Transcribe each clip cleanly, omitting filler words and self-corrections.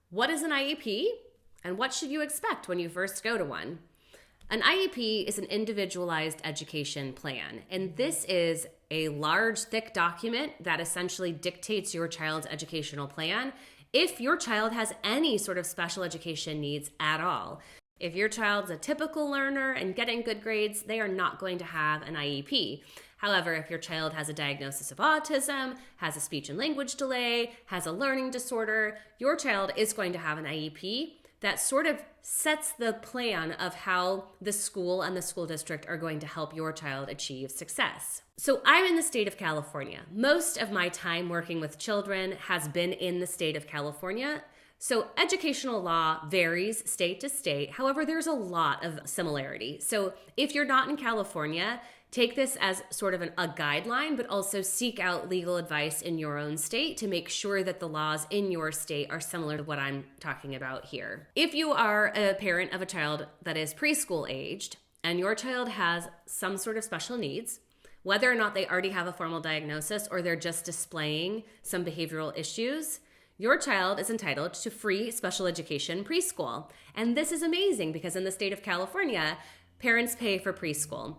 What is an IEP, and what should you expect when you first go to one? An IEP is an Individualized Education Plan, and this is a large, thick document that essentially dictates your child's educational plan if your child has any sort of special education needs at all. If your child's a typical learner and getting good grades, they are not going to have an IEP. However, if your child has a diagnosis of autism, has a speech and language delay, has a learning disorder, your child is going to have an IEP that sort of sets the plan of how the school and the school district are going to help your child achieve success. So I'm in the state of California. Most of my time working with children has been in the state of California. So educational law varies state to state. However, there's a lot of similarity. So if you're not in California, take this as sort of a guideline, but also seek out legal advice in your own state to make sure that the laws in your state are similar to what I'm talking about here. If you are a parent of a child that is preschool aged and your child has some sort of special needs, whether or not they already have a formal diagnosis or they're just displaying some behavioral issues, your child is entitled to free special education preschool. And this is amazing because in the state of California, parents pay for preschool.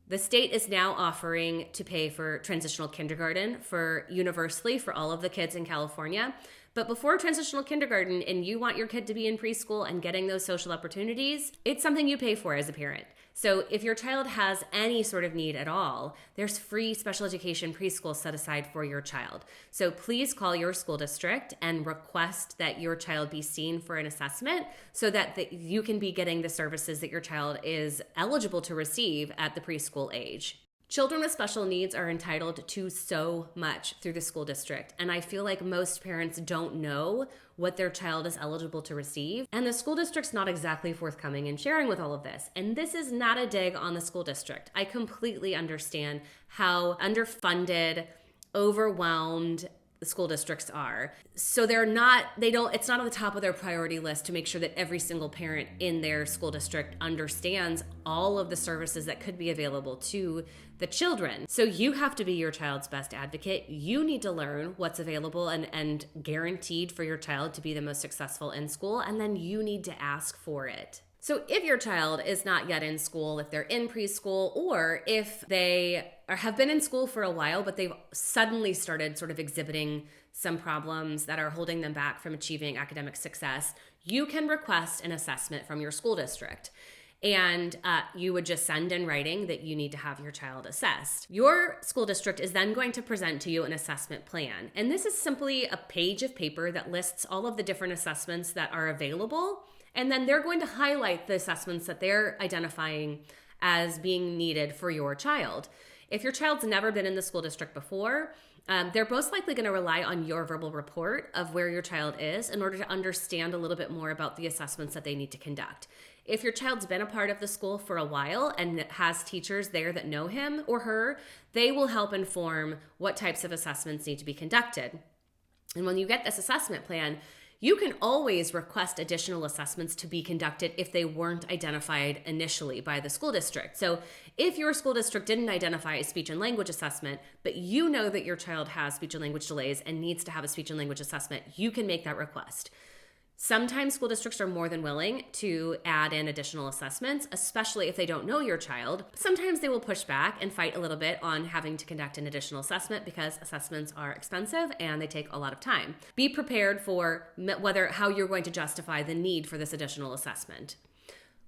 The state is now offering to pay for transitional kindergarten for universally for all of the kids in California. But before transitional kindergarten and you want your kid to be in preschool and getting those social opportunities, it's something you pay for as a parent. So if your child has any sort of need at all, there's free special education preschool set aside for your child. So please call your school district and request that your child be seen for an assessment so that you can be getting the services that your child is eligible to receive at the preschool age. Children with special needs are entitled to so much through the school district, and I feel like most parents don't know what their child is eligible to receive, and the school district's not exactly forthcoming in sharing with all of this. And this is not a dig on the school district. I completely understand how underfunded, overwhelmed the school districts are. So it's not on the top of their priority list to make sure that every single parent in their school district understands all of the services that could be available to the children. So you have to be your child's best advocate. You need to learn what's available and guaranteed for your child to be the most successful in school, and then you need to ask for it. So if your child is not yet in school, if they're in preschool, or if they have been in school for a while, but they've suddenly started sort of exhibiting some problems that are holding them back from achieving academic success, you can request an assessment from your school district. And you would just send in writing that you need to have your child assessed. Your school district is then going to present to you an assessment plan. And this is simply a page of paper that lists all of the different assessments that are available. And then they're going to highlight the assessments that they're identifying as being needed for your child. If your child's never been in the school district before, they're most likely going to rely on your verbal report of where your child is in order to understand a little bit more about the assessments that they need to conduct. If your child's been a part of the school for a while and has teachers there that know him or her, they will help inform what types of assessments need to be conducted. And when you get this assessment plan, you can always request additional assessments to be conducted if they weren't identified initially by the school district. So if your school district didn't identify a speech and language assessment, but you know that your child has speech and language delays and needs to have a speech and language assessment, you can make that request. Sometimes school districts are more than willing to add in additional assessments, especially if they don't know your child. Sometimes they will push back and fight a little bit on having to conduct an additional assessment because assessments are expensive and they take a lot of time. Be prepared for how you're going to justify the need for this additional assessment.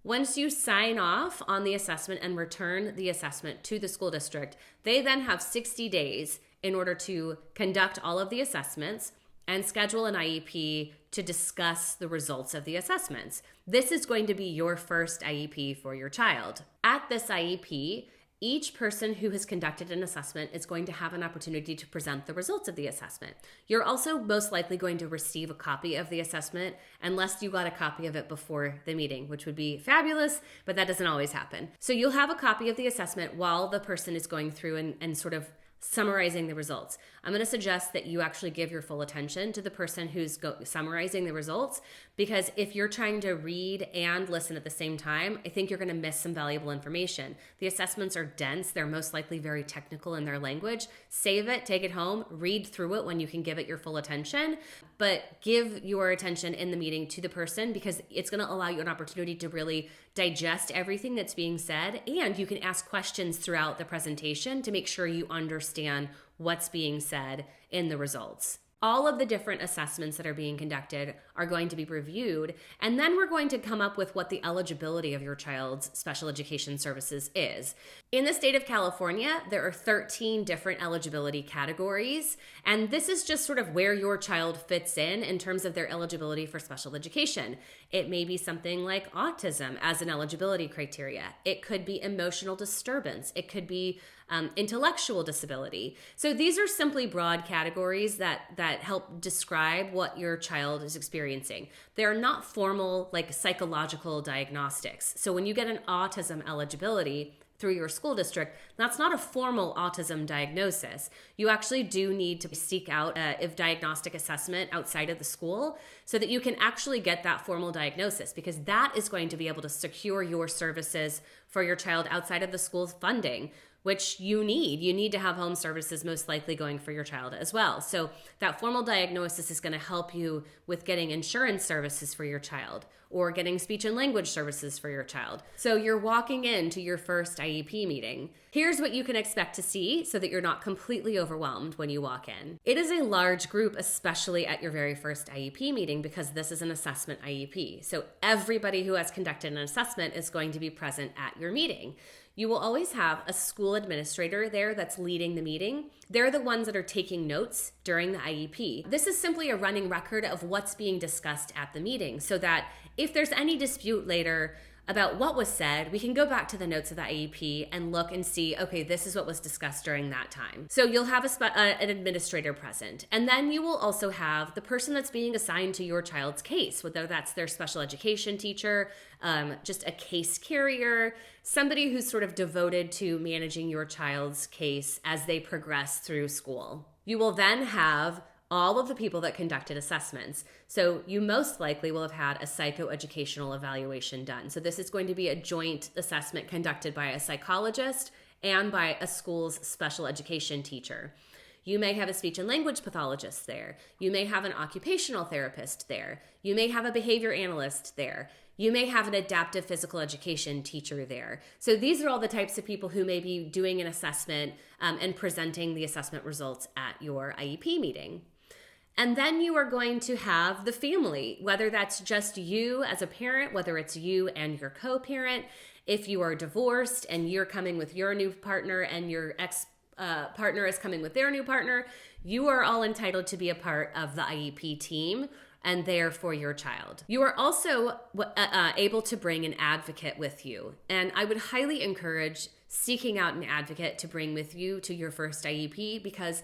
Once you sign off on the assessment and return the assessment to the school district, they then have 60 days in order to conduct all of the assessments and schedule an IEP to discuss the results of the assessments. This is going to be your first IEP for your child. At this IEP, each person who has conducted an assessment is going to have an opportunity to present the results of the assessment. You're also most likely going to receive a copy of the assessment unless you got a copy of it before the meeting, which would be fabulous, but that doesn't always happen. So you'll have a copy of the assessment while the person is going through and sort of summarizing the results. I'm going to suggest that you actually give your full attention to the person who's summarizing the results, because if you're trying to read and listen at the same time, I think you're going to miss some valuable information. The assessments are dense. They're most likely very technical in their language. Save it, take it home, read through it when you can give it your full attention, but give your attention in the meeting to the person, because it's going to allow you an opportunity to really digest everything that's being said, and you can ask questions throughout the presentation to make sure you understand what's being said in the results. All of the different assessments that are being conducted are going to be reviewed, and then we're going to come up with what the eligibility of your child's special education services is. In the state of California, there are 13 different eligibility categories, and this is just sort of where your child fits in terms of their eligibility for special education. It may be something like autism as an eligibility criteria. It could be emotional disturbance. It could be intellectual disability. So these are simply broad categories that help describe what your child is experiencing. They're not formal, like psychological diagnostics. So when you get an autism eligibility through your school district, that's not a formal autism diagnosis. You actually do need to seek out a diagnostic assessment outside of the school so that you can actually get that formal diagnosis, because that is going to be able to secure your services for your child outside of the school's funding, which you need. You need to have home services most likely going for your child as well. So that formal diagnosis is going to help you with getting insurance services for your child or getting speech and language services for your child. So you're walking into your first IEP meeting. Here's what you can expect to see so that you're not completely overwhelmed when you walk in. It is a large group, especially at your very first IEP meeting, because this is an assessment IEP. So everybody who has conducted an assessment is going to be present at your meeting. You will always have a school administrator there that's leading the meeting. They're the ones that are taking notes during the IEP. This is simply a running record of what's being discussed at the meeting, so that if there's any dispute later about what was said, we can go back to the notes of the IEP and look and see, okay, this is what was discussed during that time. So you'll have an administrator present. And then you will also have the person that's being assigned to your child's case, whether that's their special education teacher, just a case carrier, somebody who's sort of devoted to managing your child's case as they progress through school. You will then have all of the people that conducted assessments. So you most likely will have had a psychoeducational evaluation done. So this is going to be a joint assessment conducted by a psychologist and by a school's special education teacher. You may have a speech and language pathologist there. You may have an occupational therapist there. You may have a behavior analyst there. You may have an adaptive physical education teacher there. So these are all the types of people who may be doing an assessment and presenting the assessment results at your IEP meeting. And then you are going to have the family, whether that's just you as a parent, whether it's you and your co-parent. If you are divorced and you're coming with your new partner and your ex-partner is coming with their new partner, you are all entitled to be a part of the IEP team and there for your child. You are also able to bring an advocate with you. And I would highly encourage seeking out an advocate to bring with you to your first IEP, because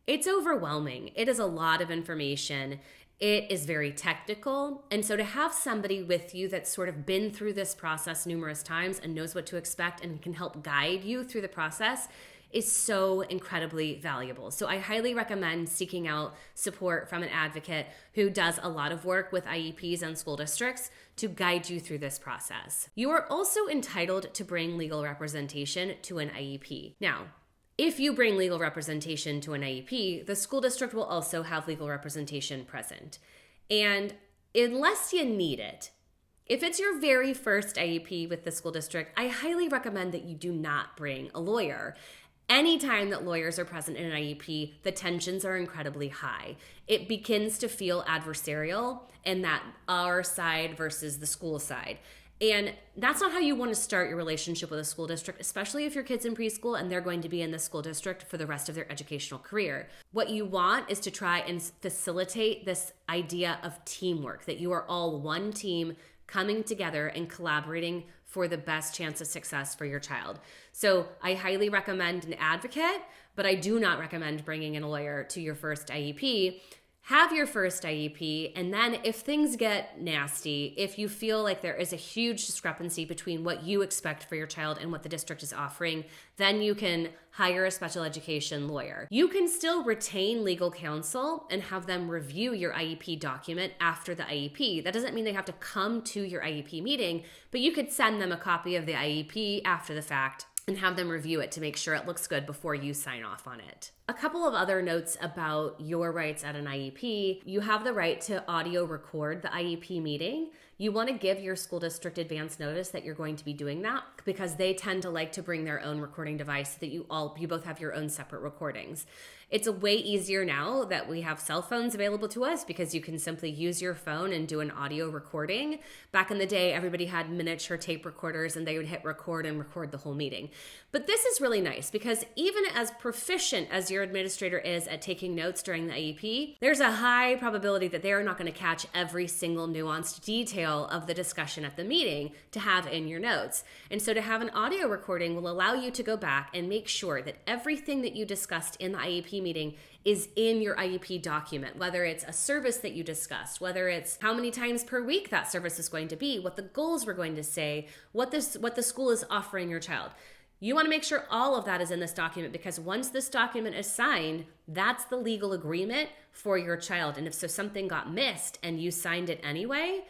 it's overwhelming. It is a lot of information. It is very technical. And so to have somebody with you that's sort of been through this process numerous times and knows what to expect and can help guide you through the process is so incredibly valuable. So I highly recommend seeking out support from an advocate who does a lot of work with IEPs and school districts to guide you through this process. You are also entitled to bring legal representation to an IEP. Now, if you bring legal representation to an IEP, the school district will also have legal representation present. And unless you need it, if it's your very first IEP with the school district, I highly recommend that you do not bring a lawyer. Anytime that lawyers are present in an IEP, the tensions are incredibly high. It begins to feel adversarial in that our side versus the school side. And that's not how you want to start your relationship with a school district, especially if your kid's in preschool and they're going to be in the school district for the rest of their educational career. What you want is to try and facilitate this idea of teamwork, that you are all one team coming together and collaborating for the best chance of success for your child. So I highly recommend an advocate, but I do not recommend bringing in a lawyer to your first IEP. have your first IEP, and then if things get nasty, if you feel like there is a huge discrepancy between what you expect for your child and what the district is offering, then you can hire a special education lawyer. You can still retain legal counsel and have them review your IEP document after the IEP. That doesn't mean they have to come to your IEP meeting, but you could send them a copy of the IEP after the fact and have them review it to make sure it looks good before you sign off on it. A couple of other notes about your rights at an IEP. You have the right to audio record the IEP meeting. You want to give your school district advance notice that you're going to be doing that, because they tend to like to bring their own recording device so that you both have your own separate recordings. It's a way easier now that we have cell phones available to us, because you can simply use your phone and do an audio recording. Back in the day, everybody had miniature tape recorders and they would hit record and record the whole meeting. But this is really nice, because even as proficient as your administrator is at taking notes during the IEP, there's a high probability that they are not going to catch every single nuanced detail of the discussion at the meeting to have in your notes. And so to have an audio recording will allow you to go back and make sure that everything that you discussed in the IEP meeting is in your IEP document, whether it's a service that you discussed, whether it's how many times per week that service is going to be, what the goals were going to say, what the school is offering your child. You want to make sure all of that is in this document, because once this document is signed, that's the legal agreement for your child. And if something got missed and you signed it anyway,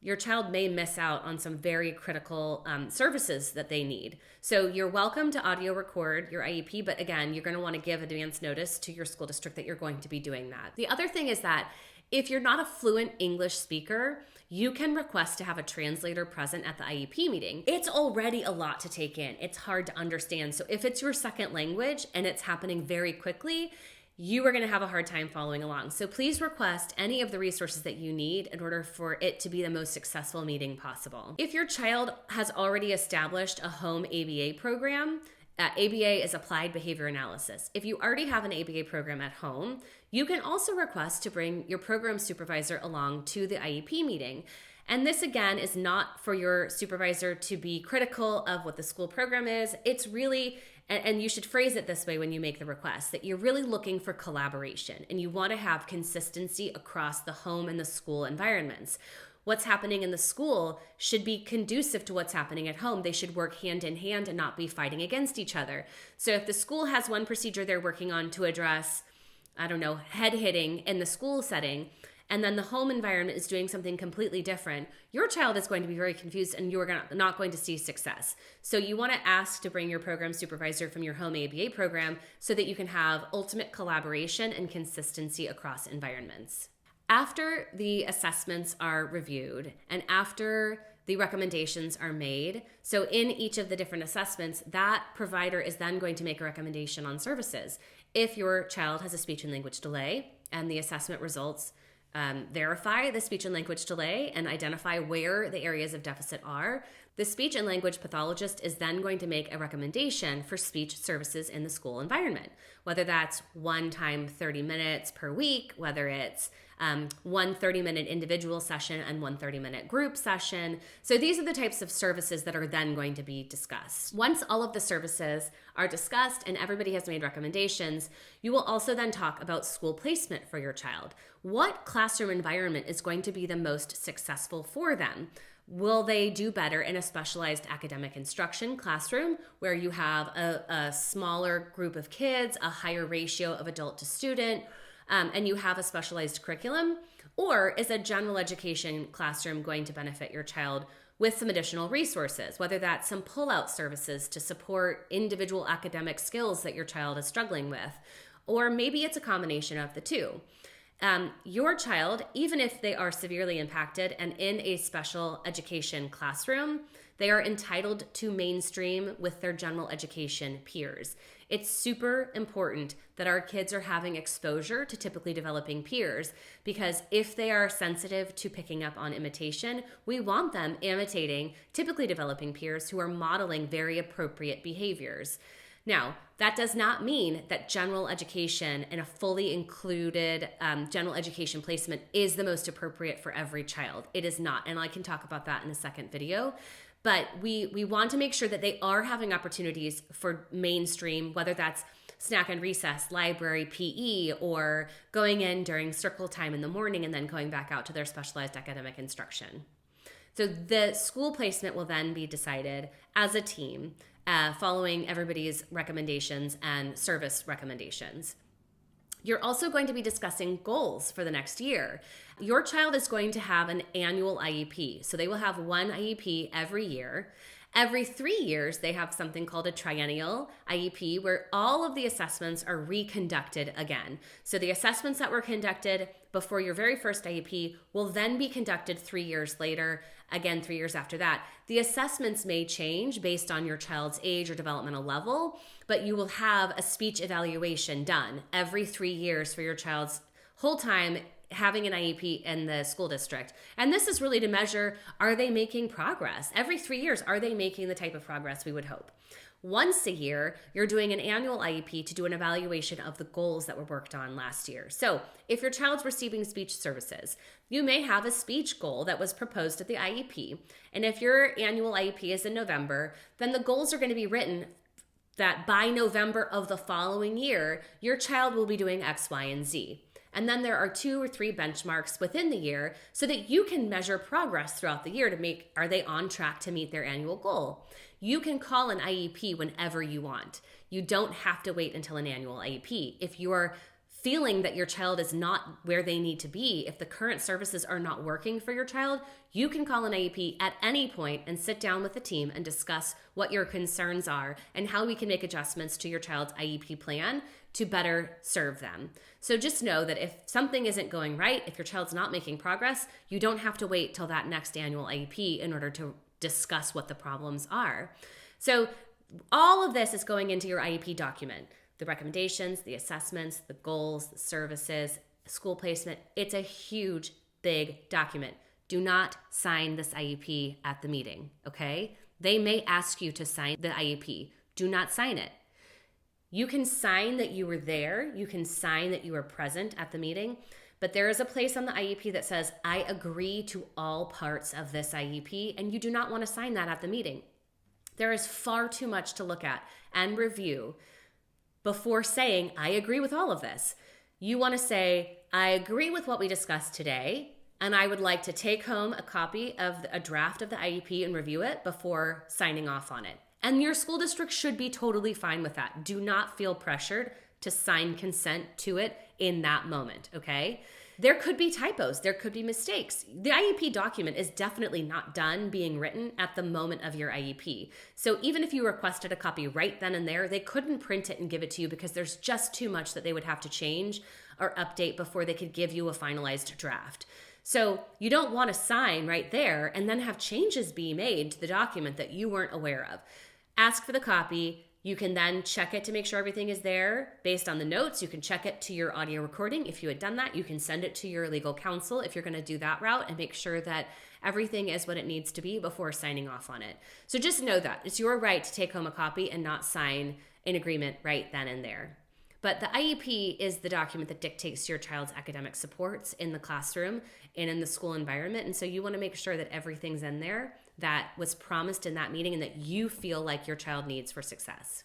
your child may miss out on some very critical services that they need. So you're welcome to audio record your IEP, but again, you're going to want to give advance notice to your school district that you're going to be doing that. The other thing is that if you're not a fluent English speaker, you can request to have a translator present at the IEP meeting. It's already a lot to take in. It's hard to understand. So if it's your second language and it's happening very quickly, you are going to have a hard time following along. So please request any of the resources that you need in order for it to be the most successful meeting possible. If your child has already established a home ABA program, ABA is Applied Behavior Analysis. If you already have an ABA program at home, you can also request to bring your program supervisor along to the IEP meeting. And this, again, is not for your supervisor to be critical of what the school program is. It's really, and you should phrase it this way when you make the request, that you're really looking for collaboration and you want to have consistency across the home and the school environments. What's happening in the school should be conducive to what's happening at home. They should work hand in hand and not be fighting against each other. So if the school has one procedure they're working on to address, head hitting in the school setting, and then the home environment is doing something completely different, your child is going to be very confused and you're not going to see success. So you want to ask to bring your program supervisor from your home ABA program so that you can have ultimate collaboration and consistency across environments. After the assessments are reviewed and after the recommendations are made, so in each of the different assessments, that provider is then going to make a recommendation on services. If your child has a speech and language delay and the assessment results verify the speech and language delay and identify where the areas of deficit are, the speech and language pathologist is then going to make a recommendation for speech services in the school environment, whether that's one time 30 minutes per week, whether it's one 30-minute individual session and one 30-minute group session. So these are the types of services that are then going to be discussed. Once all of the services are discussed and everybody has made recommendations, you will also then talk about school placement for your child. What classroom environment is going to be the most successful for them? Will they do better in a specialized academic instruction classroom where you have a smaller group of kids, a higher ratio of adult to student, and you have a specialized curriculum? Or is a general education classroom going to benefit your child with some additional resources, whether that's some pull-out services to support individual academic skills that your child is struggling with, or maybe it's a combination of the two. Your child, even if they are severely impacted and in a special education classroom, they are entitled to mainstream with their general education peers. It's super important that our kids are having exposure to typically developing peers, because if they are sensitive to picking up on imitation, we want them imitating typically developing peers who are modeling very appropriate behaviors. Now, that does not mean that general education and a fully included general education placement is the most appropriate for every child. It is not, and I can talk about that in a second video. But we want to make sure that they are having opportunities for mainstream, whether that's snack and recess, library, PE, or going in during circle time in the morning and then going back out to their specialized academic instruction. So the school placement will then be decided as a team, following everybody's recommendations and service recommendations. You're also going to be discussing goals for the next year. Your child is going to have an annual IEP. So they will have one IEP every year. Every 3 years, they have something called a triennial IEP where all of the assessments are reconducted again. So the assessments that were conducted before your very first IEP will then be conducted 3 years later, again 3 years after that. The assessments may change based on your child's age or developmental level, but you will have a speech evaluation done every 3 years for your child's whole time having an IEP in the school district. And this is really to measure, are they making progress? Every 3 years, are they making the type of progress we would hope? Once a year, you're doing an annual IEP to do an evaluation of the goals that were worked on last year. So if your child's receiving speech services, you may have a speech goal that was proposed at the IEP. And if your annual IEP is in November, then the goals are going to be written that by November of the following year, your child will be doing X, Y, and Z. And then there are 2 or 3 benchmarks within the year so that you can measure progress throughout the year to make, are they on track to meet their annual goal? You can call an IEP whenever you want. You don't have to wait until an annual IEP. If you're feeling that your child is not where they need to be, if the current services are not working for your child, you can call an IEP at any point and sit down with the team and discuss what your concerns are and how we can make adjustments to your child's IEP plan to better serve them. So just know that if something isn't going right, if your child's not making progress, you don't have to wait till that next annual IEP in order to discuss what the problems are. So all of this is going into your IEP document. The recommendations, the assessments, the goals, the services, school placement. It's a huge, big document. Do not sign this IEP at the meeting, okay? They may ask you to sign the IEP. Do not sign it. You can sign that you were there. You can sign that you were present at the meeting. But there is a place on the IEP that says, I agree to all parts of this IEP, and you do not want to sign that at the meeting. There is far too much to look at and review before saying, I agree with all of this. You want to say, I agree with what we discussed today, and I would like to take home a copy of a draft of the IEP and review it before signing off on it. And your school district should be totally fine with that. Do not feel pressured to sign consent to it in that moment, okay? There could be typos, there could be mistakes. The IEP document is definitely not done being written at the moment of your IEP. So even if you requested a copy right then and there, they couldn't print it and give it to you because there's just too much that they would have to change or update before they could give you a finalized draft. So you don't want to sign right there and then have changes be made to the document that you weren't aware of. Ask for the copy. You can then check it to make sure everything is there based on the notes. You can check it to your audio recording. If you had done that, you can send it to your legal counsel if you're going to do that route and make sure that everything is what it needs to be before signing off on it. So just know that it's your right to take home a copy and not sign an agreement right then and there. But the IEP is the document that dictates your child's academic supports in the classroom and in the school environment. And so you want to make sure that everything's in there that was promised in that meeting and that you feel like your child needs for success.